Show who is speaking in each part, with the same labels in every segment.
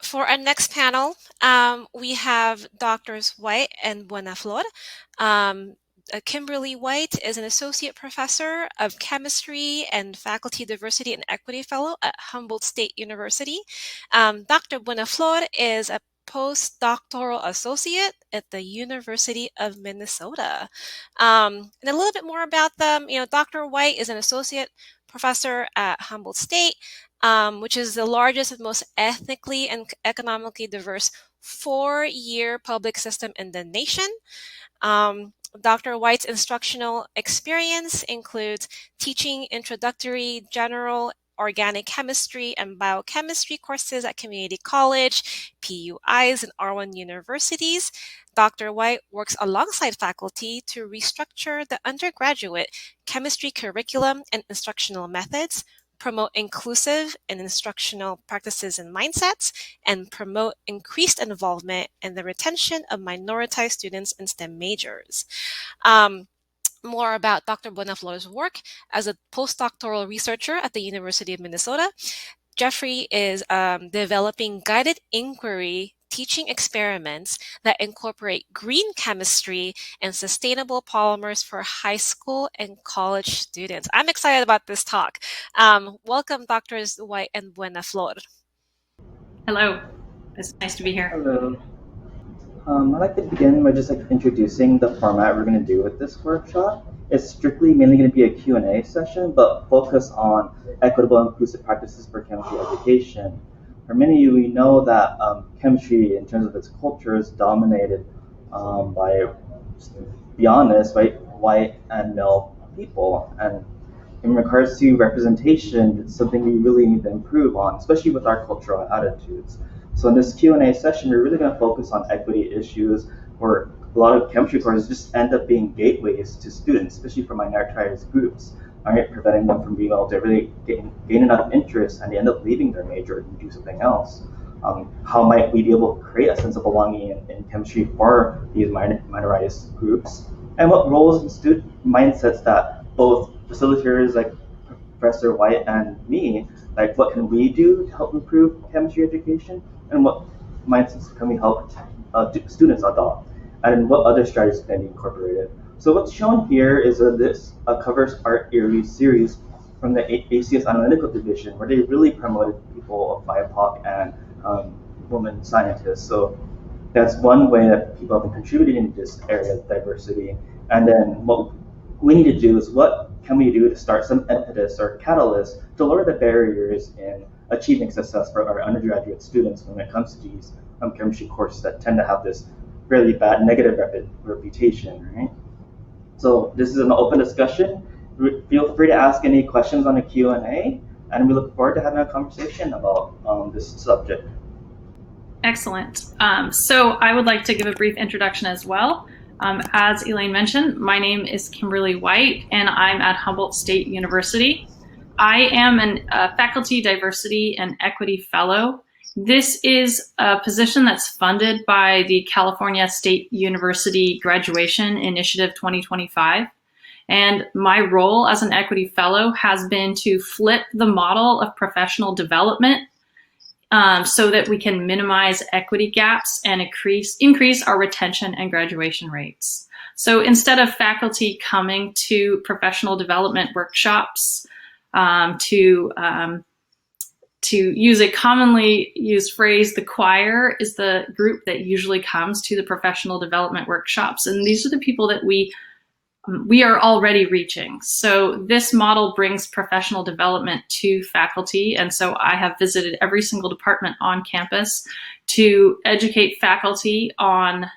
Speaker 1: For our next panel, we have Doctors White and Buenaflor. Kimberly White is an Associate Professor of Chemistry and Faculty Diversity and Equity Fellow at Humboldt State University. Dr. Buenaflor is a postdoctoral associate at the University of Minnesota. And a little bit more about them, Dr. White is an Associate Professor at Humboldt State, which is the largest and most ethnically and economically diverse four-year public system in the nation. Dr. White's instructional experience includes teaching introductory general organic chemistry and biochemistry courses at community college, PUIs, and R1 universities. Dr. White works alongside faculty to restructure the undergraduate chemistry curriculum and instructional methods, promote inclusive and instructional practices and mindsets, and promote increased involvement in the retention of minoritized students in STEM majors. More about Dr. Buenaflor's work as a postdoctoral researcher at the University of Minnesota. Jeffrey is developing guided inquiry teaching experiments that incorporate green chemistry and sustainable polymers for high school and college students. I'm excited about this talk. Welcome, Drs. White and Buenaflor.
Speaker 2: Hello, it's nice to be here.
Speaker 3: Hello. I'd like to begin by just introducing the format we're going to do with this workshop. It's mainly going to be a Q&A session, but focus on equitable and inclusive practices for chemistry education. For many of you, we know that chemistry, in terms of its culture, is dominated by, to be honest, white and male people. And in regards to representation, it's something we really need to improve on, especially with our cultural attitudes. So in this Q&A session, we're really going to focus on equity issues, where a lot of chemistry courses just end up being gateways to students, especially for minoritized groups, right? Preventing them from being able to really gain enough interest, and they end up leaving their major and do something else. How might we be able to create a sense of belonging in chemistry for these minoritized groups? And what roles and student mindsets that both facilitators like Professor White and me, what can we do to help improve chemistry education? And what mindsets can we help students adopt? And what other strategies can be incorporated? So what's shown here is this covers art series from the ACS Analytical Division, where they really promoted people of BIPOC and women scientists. So that's one way that people have been contributing to this area of diversity. And then what we need to do is, what can we do to start some impetus or catalyst to lower the barriers in achieving success for our undergraduate students when it comes to these chemistry courses that tend to have this really bad negative reputation, right? So this is an open discussion. Feel free to ask any questions on the Q&A, and we look forward to having a conversation about this subject.
Speaker 2: Excellent. So I would like to give a brief introduction as well. As Elaine mentioned, my name is Kimberly White, and I'm at Humboldt State University. I am a Faculty Diversity and Equity Fellow. This is a position that's funded by the California State University Graduation Initiative 2025. And my role as an Equity Fellow has been to flip the model of professional development so that we can minimize equity gaps and increase our retention and graduation rates. So instead of faculty coming to professional development workshops to use a commonly used phrase, the choir is the group that usually comes to the professional development workshops. And these are the people that we are already reaching. So this model brings professional development to faculty. And so I have visited every single department on campus to educate faculty on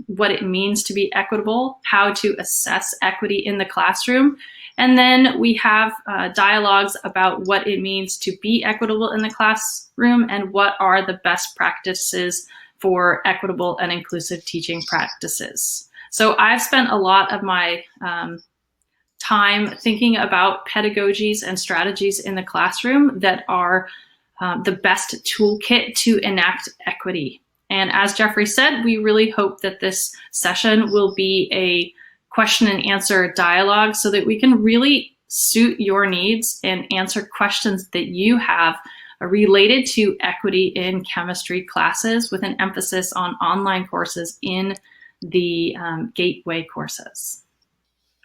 Speaker 2: what it means to be equitable, how to assess equity in the classroom. And then we have dialogues about what it means to be equitable in the classroom and what are the best practices for equitable and inclusive teaching practices. So I've spent a lot of my time thinking about pedagogies and strategies in the classroom that are the best toolkit to enact equity. And as Jeffrey said, we really hope that this session will be a question and answer dialogue so that we can really suit your needs and answer questions that you have related to equity in chemistry classes with an emphasis on online courses in the gateway courses.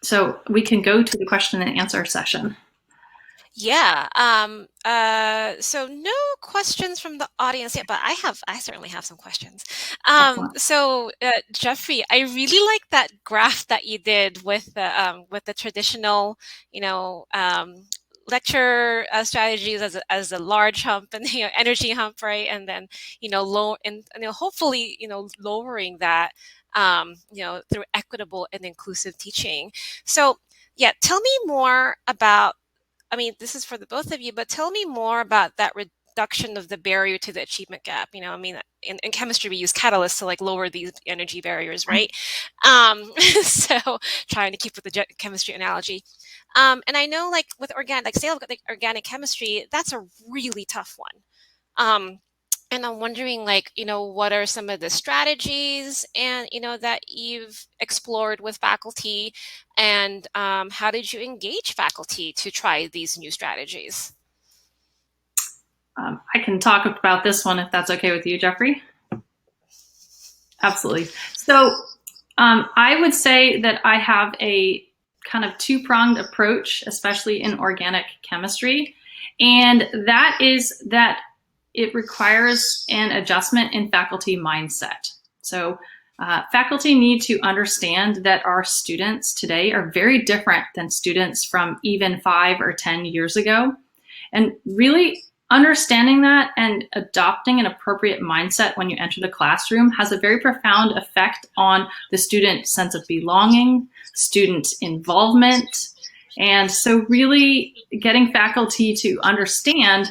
Speaker 2: So we can go to the question and answer session.
Speaker 1: Yeah. So no questions from the audience yet, but I certainly have some questions. Jeffrey, I really like that graph that you did with the traditional, lecture strategies as a large hump and energy hump, right? And then low and hopefully lowering that through equitable and inclusive teaching. So yeah, tell me more about. I mean, this is for the both of you, but tell me more about that reduction of the barrier to the achievement gap. I mean, in chemistry, we use catalysts to like lower these energy barriers, right? So trying to keep with the chemistry analogy. And I know like with organic chemistry, that's a really tough one. And I'm wondering, like, what are some of the strategies and, that you've explored with faculty, and how did you engage faculty to try these new strategies?
Speaker 2: I can talk about this one if that's okay with you, Jeffrey. Absolutely. So I would say that I have a kind of two-pronged approach, especially in organic chemistry, and that is that it requires an adjustment in faculty mindset. So faculty need to understand that our students today are very different than students from even 5 or 10 years ago. And really understanding that and adopting an appropriate mindset when you enter the classroom has a very profound effect on the student sense of belonging, student involvement. And so really getting faculty to understand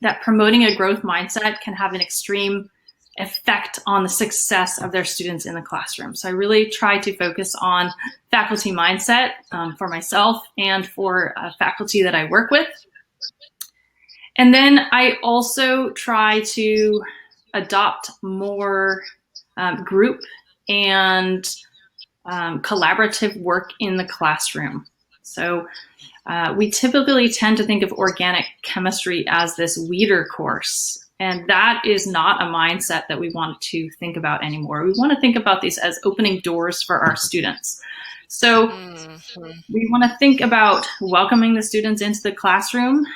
Speaker 2: that promoting a growth mindset can have an extreme effect on the success of their students in the classroom. So I really try to focus on faculty mindset for myself and for faculty that I work with. And then I also try to adopt more group and collaborative work in the classroom. So we typically tend to think of organic chemistry as this weeder course, and that is not a mindset that we want to think about anymore. We want to think about these as opening doors for our students. So we want to think about welcoming the students into the classroom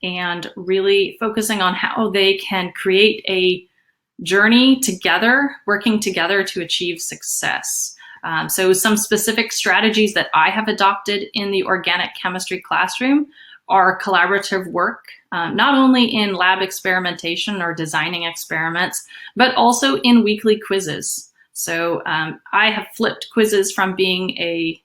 Speaker 2: and really focusing on how they can create a journey together, working together to achieve success. So some specific strategies that I have adopted in the organic chemistry classroom are collaborative work, not only in lab experimentation or designing experiments, but also in weekly quizzes. So I have flipped quizzes from being a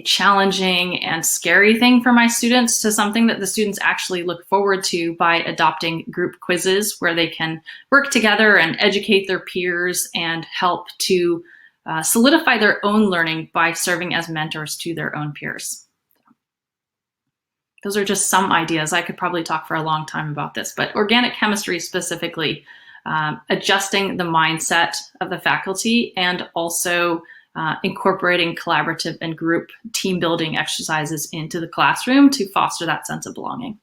Speaker 2: challenging and scary thing for my students to something that the students actually look forward to by adopting group quizzes where they can work together and educate their peers and help to solidify their own learning by serving as mentors to their own peers. Those are just some ideas. I could probably talk for a long time about this, but organic chemistry specifically, adjusting the mindset of the faculty and also incorporating collaborative and group team building exercises into the classroom to foster that sense of belonging.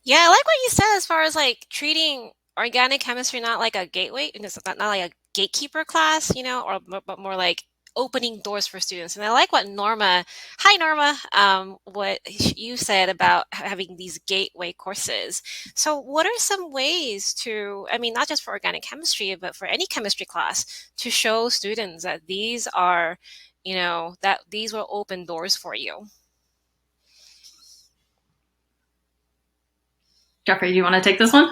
Speaker 1: Yeah, I like what you said as far as like treating organic chemistry not like a gateway, not like a gatekeeper class, but more like opening doors for students. And I like what hi Norma, what you said about having these gateway courses. So what are some ways to, not just for organic chemistry, but for any chemistry class, to show students that these are, that these will open doors for you?
Speaker 2: Jeffrey, do you want to take this one?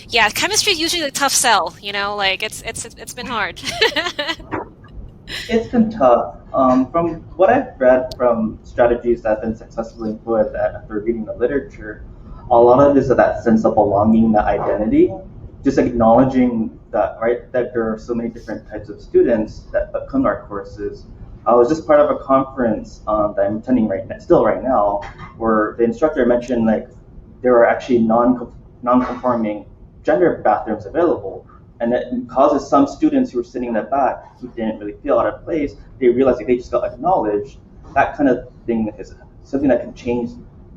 Speaker 1: Yeah, chemistry is usually a tough sell, like it's been hard.
Speaker 3: It's been tough. From what I've read from strategies that have been successfully employed after reading the literature, a lot of it is that sense of belonging, that identity, just acknowledging that, right, that there are so many different types of students that come to our courses. I was just part of a conference that I'm attending right now, where the instructor mentioned like there are actually non-conforming gender bathrooms available. And it causes some students who were sitting in the back who didn't really feel out of place, they realized if they just got acknowledged, that kind of thing is something that can change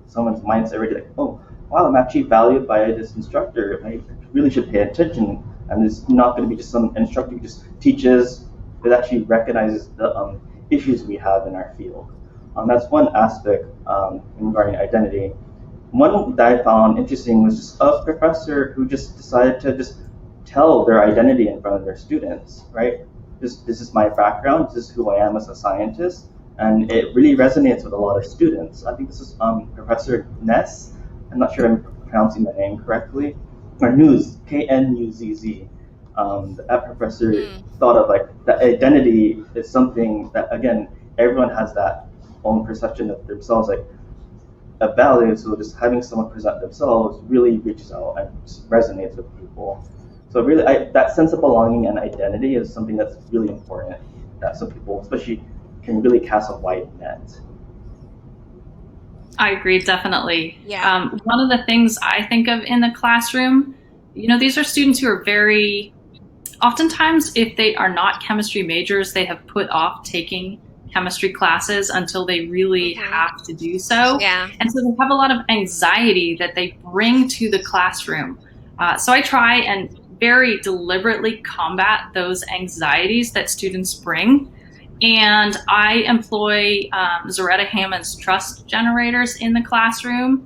Speaker 3: someone's mind's already like, oh, wow, I'm actually valued by this instructor. I really should pay attention. And it's not going to be just some instructor who just teaches, but actually recognizes the issues we have in our field. That's one aspect regarding identity. One that I found interesting was just a professor who just decided to just tell their identity in front of their students, right? This is my background, this is who I am as a scientist, and it really resonates with a lot of students. I think this is Professor Ness. I'm not sure I'm pronouncing the name correctly. Or Nuz, Knuzz. That professor thought of like that identity is something that, again, everyone has that own perception of themselves, like a value. So just having someone present themselves really reaches out and resonates with people. So really, that sense of belonging and identity is something that's really important. That some people, especially, can really cast a wide net.
Speaker 2: I agree, definitely.
Speaker 1: Yeah.
Speaker 2: One of the things I think of in the classroom, these are students who are very, oftentimes, if they are not chemistry majors, they have put off taking chemistry classes until they really have to do so.
Speaker 1: Yeah.
Speaker 2: And so they have a lot of anxiety that they bring to the classroom. So I try and very deliberately combat those anxieties that students bring. And I employ Zaretta Hammond's trust generators in the classroom.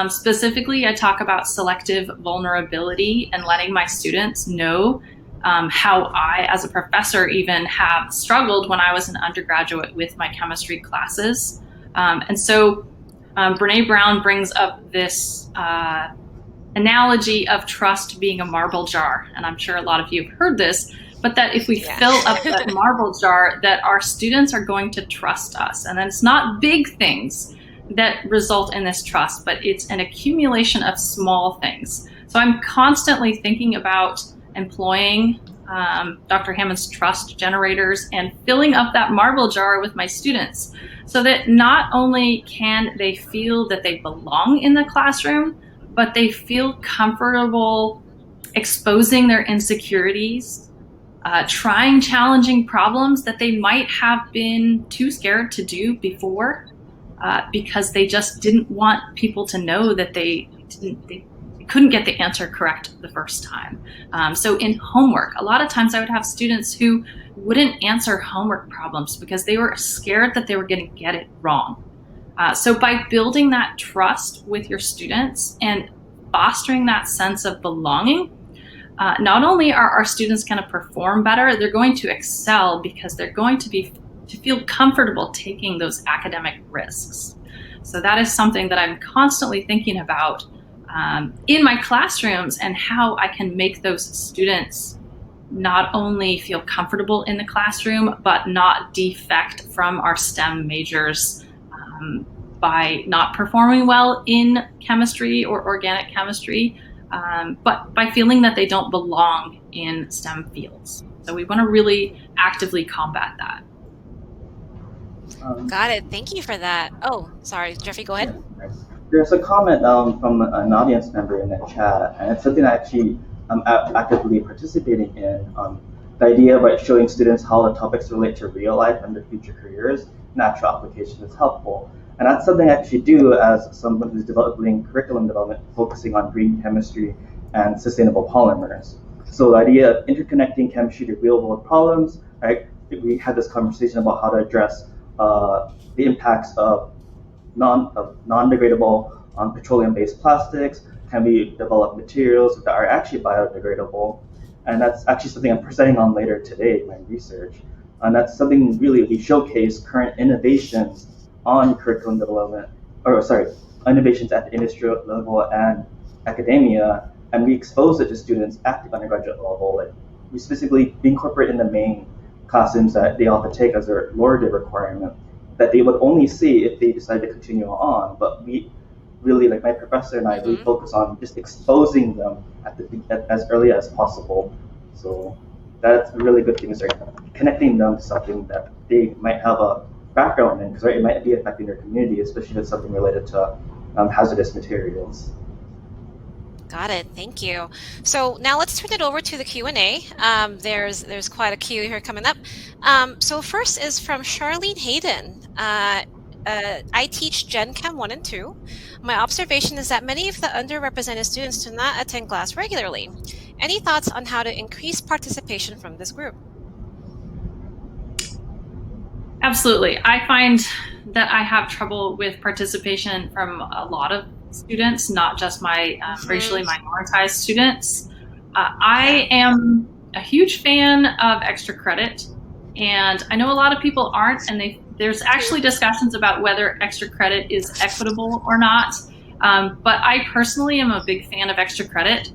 Speaker 2: Specifically, I talk about selective vulnerability and letting my students know how I, as a professor, even have struggled when I was an undergraduate with my chemistry classes. And so Brene Brown brings up this analogy of trust being a marble jar. And I'm sure a lot of you have heard this, but that if we fill up that marble jar, that our students are going to trust us. And then it's not big things that result in this trust, but it's an accumulation of small things. So I'm constantly thinking about employing Dr. Hammond's trust generators and filling up that marble jar with my students so that not only can they feel that they belong in the classroom, but they feel comfortable exposing their insecurities, trying challenging problems that they might have been too scared to do before because they just didn't want people to know that they couldn't get the answer correct the first time. So in homework, a lot of times I would have students who wouldn't answer homework problems because they were scared that they were going to get it wrong. So by building that trust with your students and fostering that sense of belonging, not only are our students going to perform better, they're going to excel because they're going to feel comfortable taking those academic risks. So that is something that I'm constantly thinking about in my classrooms and how I can make those students not only feel comfortable in the classroom, but not defect from our STEM majors by not performing well in chemistry or organic chemistry, but by feeling that they don't belong in STEM fields. So we want to really actively combat that.
Speaker 1: Got it. Thank you for that. Oh, sorry, Jeffrey, go ahead.
Speaker 3: There's a comment from an audience member in the chat, and it's something I actually am actively participating in. The idea of showing students how the topics relate to real life and their future careers and actual application is helpful. And that's something I actually do as someone who's developing curriculum development, focusing on green chemistry and sustainable polymers. So the idea of interconnecting chemistry to real world problems, right? We had this conversation about how to address the impacts of non-degradable petroleum-based plastics. Can we develop materials that are actually biodegradable? And that's actually something I'm presenting on later today in my research. And that's something really we showcase current innovations on curriculum development, innovations at the industrial level and academia, and we expose it to students at the undergraduate level. Like we specifically incorporate in the main classrooms that they often take as their lower day requirement that they would only see if they decide to continue on. But we really, like my professor and I, really focus on just exposing them as early as possible. So that's a really good thing, is connecting them to something that they might have a background in, because it might be affecting their community, especially if it's something related to hazardous materials.
Speaker 1: Got it. Thank you. So now let's turn it over to the Q&A. There's quite a queue here coming up. So first is from Charlene Hayden. I teach Gen Chem 1 and 2. My observation is that many of the underrepresented students do not attend class regularly. Any thoughts on how to increase participation from this group?
Speaker 2: Absolutely. I find that I have trouble with participation from a lot of students, not just my racially minoritized students. I am a huge fan of extra credit, and I know a lot of people aren't, and there's actually discussions about whether extra credit is equitable or not. But I personally am a big fan of extra credit.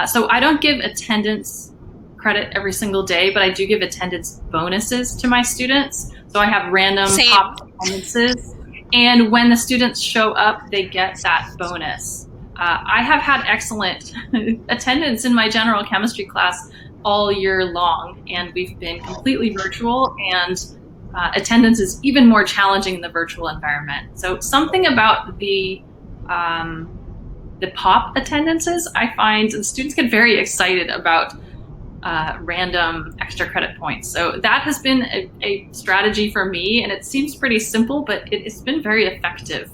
Speaker 2: So I don't give attendance credit every single day, but I do give attendance bonuses to my students. So I have random top attendances. And when the students show up, they get that bonus. I have had excellent attendance in my general chemistry class all year long, and we've been completely virtual, and attendance is even more challenging in the virtual environment. So something about the pop attendances, I find, and students get very excited about random extra credit points. So that has been a strategy for me, and it seems pretty simple, but it's been very effective.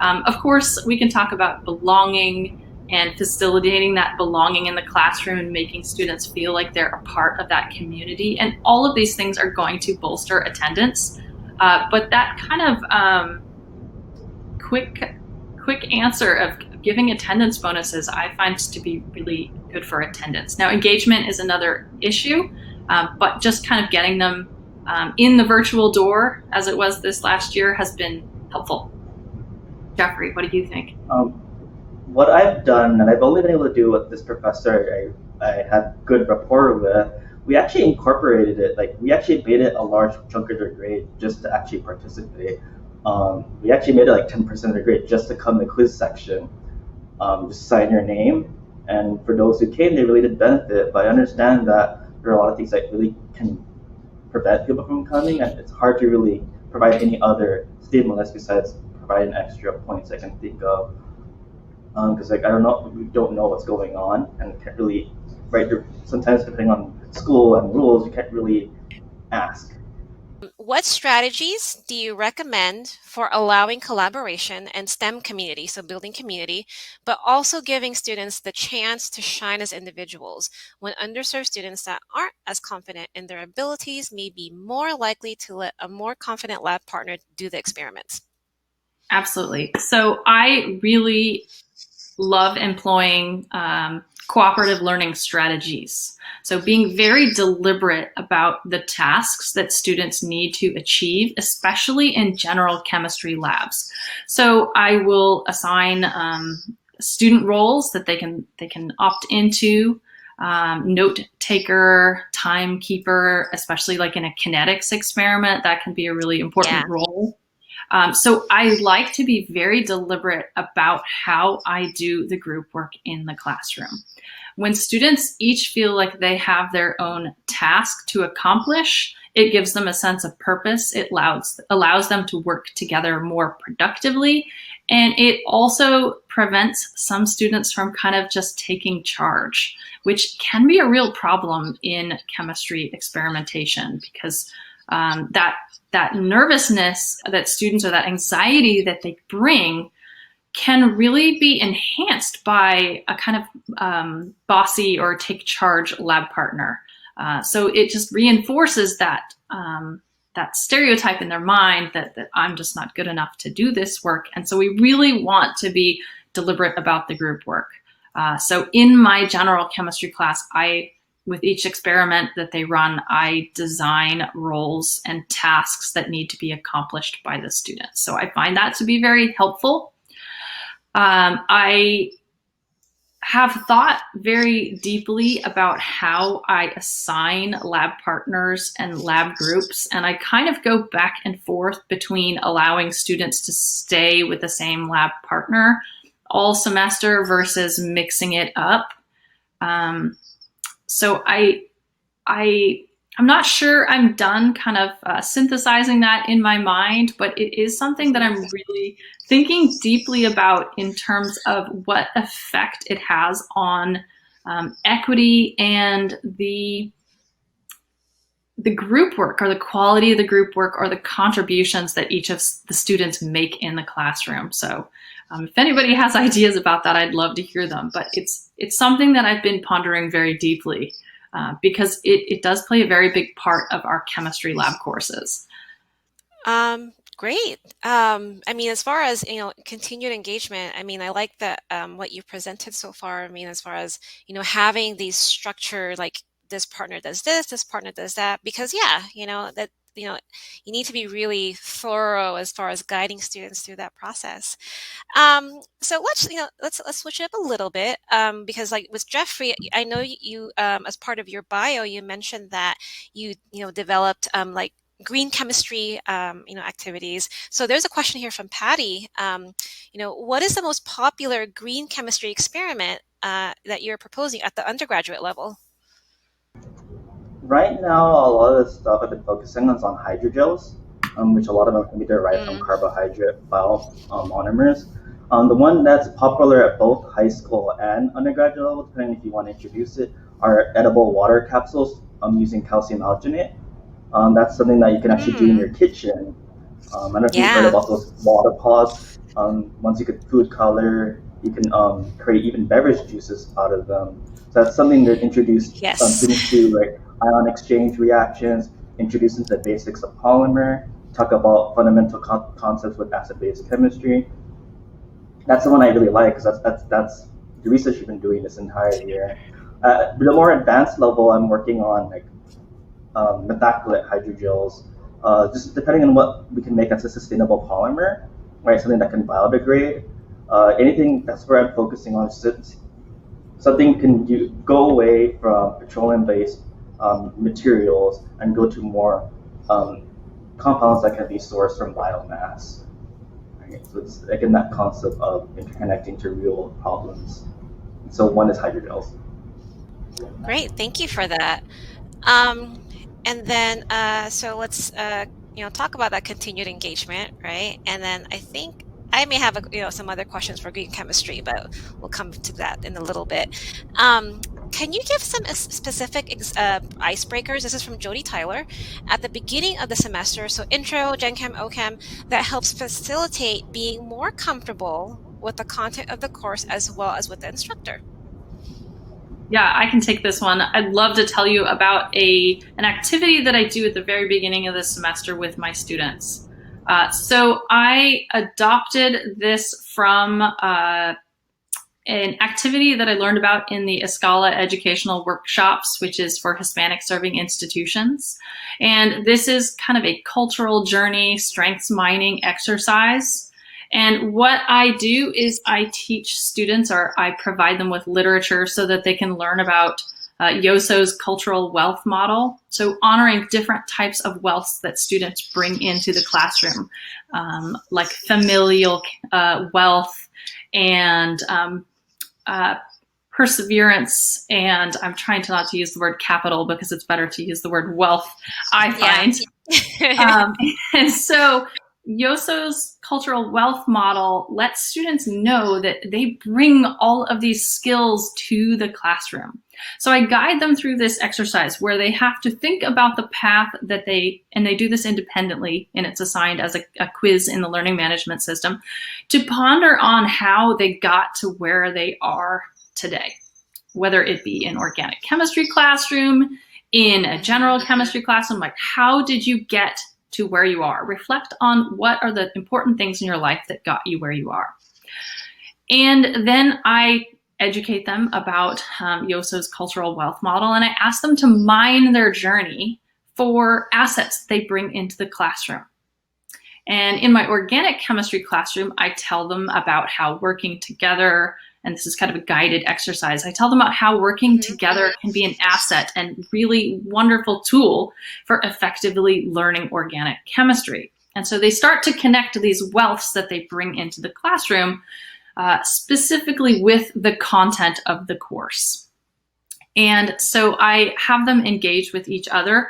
Speaker 2: Of course, we can talk about belonging and facilitating that belonging in the classroom and making students feel like they're a part of that community. And all of these things are going to bolster attendance. But that kind of quick answer of giving attendance bonuses, I find to be really good for attendance. Now, engagement is another issue, but just kind of getting them in the virtual door, as it was this last year, has been helpful. Jeffrey, what do you think?
Speaker 3: What I've done, and I've only been able to do with this professor I had good rapport with, we actually incorporated it. Like, we actually made it a large chunk of their grade just to actually participate. We actually made it like 10% of their grade just to come to the quiz section. Just sign your name, and for those who came, they really did benefit. But I understand that there are a lot of things that really can prevent people from coming, and it's hard to really provide any other stimulus besides providing extra points I can think of. Because we don't know what's going on, and can't really, right? Sometimes depending on school and rules, you can't really ask.
Speaker 1: What strategies do you recommend for allowing collaboration and STEM community, so building community, but also giving students the chance to shine as individuals when underserved students that aren't as confident in their abilities may be more likely to let a more confident lab partner do the experiments?
Speaker 2: Absolutely. So I really love employing cooperative learning strategies. So being very deliberate about the tasks that students need to achieve, especially in general chemistry labs. So I will assign student roles that they can opt into. Note taker, timekeeper, especially like in a kinetics experiment, that can be a really important role. So I like to be very deliberate about how I do the group work in the classroom. When students each feel like they have their own task to accomplish, it gives them a sense of purpose. It allows them to work together more productively. And it also prevents some students from kind of just taking charge, which can be a real problem in chemistry experimentation, because that nervousness that students, or that anxiety that they bring, can really be enhanced by a kind of bossy or take charge lab partner. So it just reinforces that stereotype in their mind that I'm just not good enough to do this work. And so we really want to be deliberate about the group work. So in my general chemistry class, with each experiment that they run, I design roles and tasks that need to be accomplished by the students. So I find that to be very helpful. I have thought very deeply about how I assign lab partners and lab groups, and I kind of go back and forth between allowing students to stay with the same lab partner all semester versus mixing it up. So I'm not sure I'm done kind of synthesizing that in my mind, but it is something that I'm really thinking deeply about in terms of what effect it has on equity and the the group work or the quality of the group work or the contributions that each of the students make in the classroom. So if anybody has ideas about that, I'd love to hear them. But it's something that I've been pondering very deeply because it does play a very big part of our chemistry lab courses.
Speaker 1: Great. I mean, as far as, continued engagement, I mean, I like that what you presented so far. I mean, as far as, having these structure, like this partner does this partner does that, because that, you need to be really thorough as far as guiding students through that process. So let's switch it up a little bit, because like with Jeffrey, I know you, as part of your bio, you mentioned that you developed like green chemistry, activities. So there's a question here from Patty. What is the most popular green chemistry experiment that you're proposing at the undergraduate level?
Speaker 3: Right now, a lot of the stuff I've been focusing on is on hydrogels, which a lot of them can be derived from carbohydrate biomonomers. The one that's popular at both high school and undergraduate level, depending if you want to introduce it, are edible water capsules using calcium alginate. That's something that you can actually do in your kitchen. I don't know if you've heard about those water pods. Once you get food color, you can create even beverage juices out of them. So that's something that introduced students to, like ion exchange reactions, introduce into the basics of polymer, talk about fundamental concepts with acid-base chemistry. That's the one I really like because that's the research you've been doing this entire year. The more advanced level, I'm working on like methacrylate hydrogels, just depending on what we can make as a sustainable polymer, right? Something that can biodegrade. Anything that's where I'm focusing on. Something can go away from petroleum-based materials and go to more compounds that can be sourced from biomass. Right? So it's again that concept of interconnecting to real problems. So one is hydrogels.
Speaker 1: Great, thank you for that. And then, so let's, talk about that continued engagement, right? And then I think I may have, some other questions for green chemistry, but we'll come to that in a little bit. Can you give some specific icebreakers? This is from Jody Tyler at the beginning of the semester. So intro, Gen Chem, OChem, that helps facilitate being more comfortable with the content of the course as well as with the instructor.
Speaker 2: Yeah, I can take this one. I'd love to tell you about an activity that I do at the very beginning of the semester with my students. So I adopted this from an activity that I learned about in the Escala Educational Workshops, which is for Hispanic serving institutions. And this is kind of a cultural journey, strengths mining exercise. And what I do is I teach students, or I provide them with literature so that they can learn about Yoso's cultural wealth model. So honoring different types of wealth that students bring into the classroom, like familial wealth and perseverance. And I'm trying to not to use the word capital because it's better to use the word wealth, I find. Yeah. And so Yoso's cultural wealth model lets students know that they bring all of these skills to the classroom. So I guide them through this exercise where they have to think about the path that and they do this independently, and it's assigned as a quiz in the learning management system, to ponder on how they got to where they are today, whether it be in organic chemistry classroom, in a general chemistry classroom, like how did you get to where you are? Reflect on what are the important things in your life that got you where you are. And then I educate them about Yoso's cultural wealth model, and I ask them to mine their journey for assets they bring into the classroom. And in my organic chemistry classroom, I tell them about how working together, and this is kind of a guided exercise, I tell them about how working together can be an asset and really wonderful tool for effectively learning organic chemistry. And so they start to connect these wealths that they bring into the classroom, specifically with the content of the course. And so I have them engage with each other.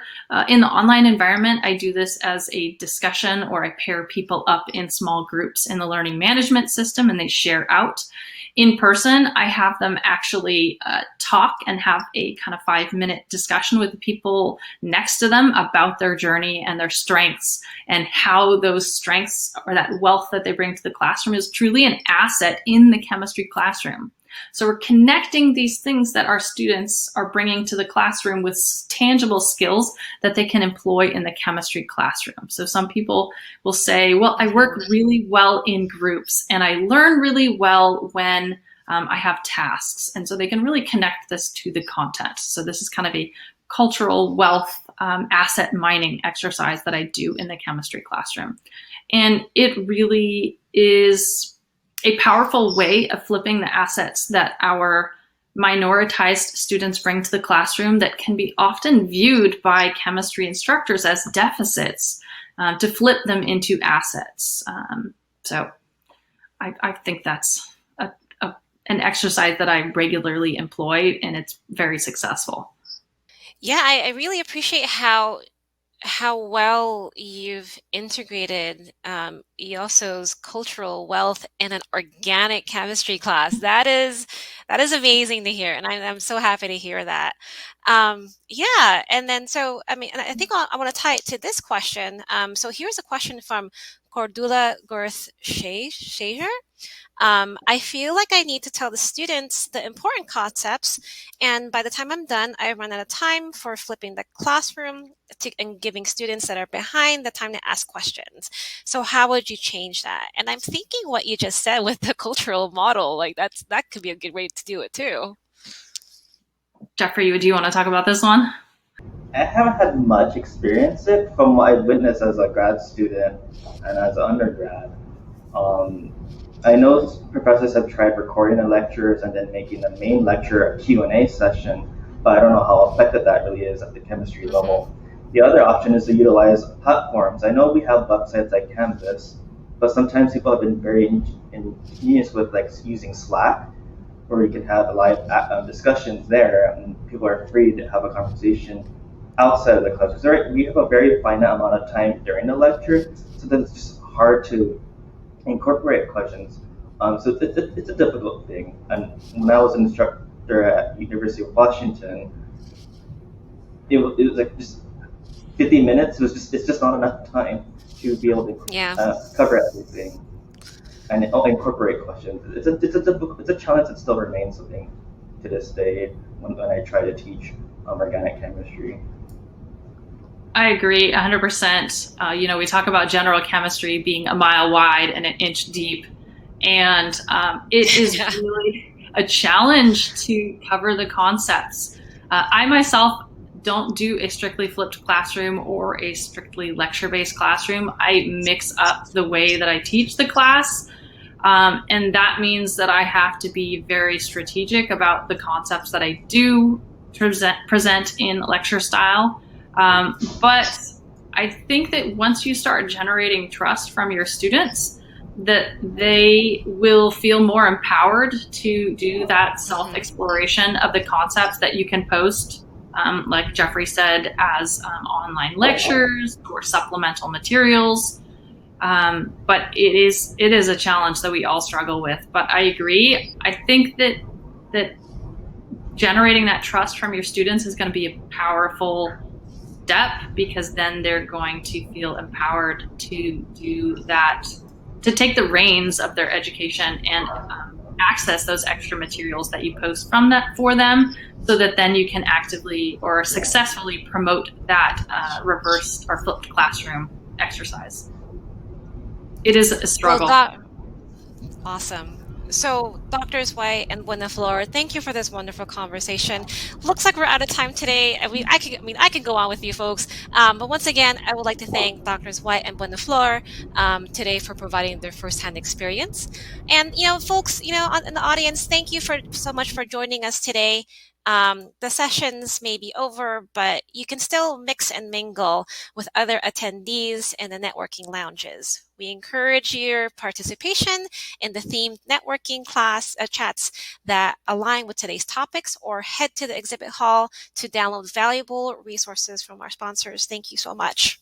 Speaker 2: In the online environment, I do this as a discussion, or I pair people up in small groups in the learning management system and they share out. In person, I have them actually talk and have a kind of 5-minute discussion with the people next to them about their journey and their strengths, and how those strengths or that wealth that they bring to the classroom is truly an asset in the chemistry classroom. So we're connecting these things that our students are bringing to the classroom with tangible skills that they can employ in the chemistry classroom. So some people will say, well, I work really well in groups and I learn really well when I have tasks. And so they can really connect this to the content. So this is kind of a cultural wealth asset mining exercise that I do in the chemistry classroom. And it really is a powerful way of flipping the assets that our minoritized students bring to the classroom that can be often viewed by chemistry instructors as deficits, to flip them into assets. So I think that's an exercise that I regularly employ, and it's very successful.
Speaker 1: Yeah, I really appreciate how well you've integrated EOSO's cultural wealth in an organic chemistry class. That is amazing to hear, and I'm so happy to hear that. Yeah, and then so I mean, and I think I want to tie it to this question. So here's a question from Cordula Girth Shager. I feel like I need to tell the students the important concepts, and by the time I'm done, I run out of time for flipping the classroom and giving students that are behind the time to ask questions. So how would you change that? And I'm thinking what you just said with the cultural model, like that could be a good way to do it too.
Speaker 2: Jeffrey, do you want to talk about this one?
Speaker 3: I haven't had much experience it from what I've witnessed as a grad student and as an undergrad. I know professors have tried recording the lectures and then making the main lecture a Q&A session, but I don't know how effective that really is at the chemistry level. The other option is to utilize platforms. I know we have websites like Canvas, but sometimes people have been very ingenious with like using Slack, where you can have live discussions there, and people are free to have a conversation outside of the class. So we have a very finite amount of time during the lecture, so that it's just hard to incorporate questions. So it's a difficult thing. And when I was an instructor at University of Washington, it was like just 50 minutes. It's just not enough time to be able to cover everything and incorporate questions. It's a challenge that still remains something to this day when I try to teach organic chemistry.
Speaker 2: I agree 100%. We talk about general chemistry being a mile wide and an inch deep, and it is really a challenge to cover the concepts. I myself don't do a strictly flipped classroom or a strictly lecture-based classroom. I mix up the way that I teach the class, and that means that I have to be very strategic about the concepts that I do present in lecture style. But I think that once you start generating trust from your students, that they will feel more empowered to do that self-exploration of the concepts that you can post, like Jeffrey said, as online lectures or supplemental materials. But it is a challenge that we all struggle with. But I agree. I think that generating that trust from your students is going to be a powerful step, because then they're going to feel empowered to do that, to take the reins of their education and access those extra materials that you post for them, so that then you can actively or successfully promote that reversed or flipped classroom exercise. It is a struggle.
Speaker 1: Awesome. So, Doctors White and Buenaflor, thank you for this wonderful conversation. Looks like we're out of time today. I could go on with you folks, but once again, I would like to thank Doctors White and Buenaflor today for providing their firsthand experience. And folks, in the audience, thank you so much for joining us today. The sessions may be over, but you can still mix and mingle with other attendees in the networking lounges. We encourage your participation in the themed networking class chats that align with today's topics, or head to the exhibit hall to download valuable resources from our sponsors. Thank you so much.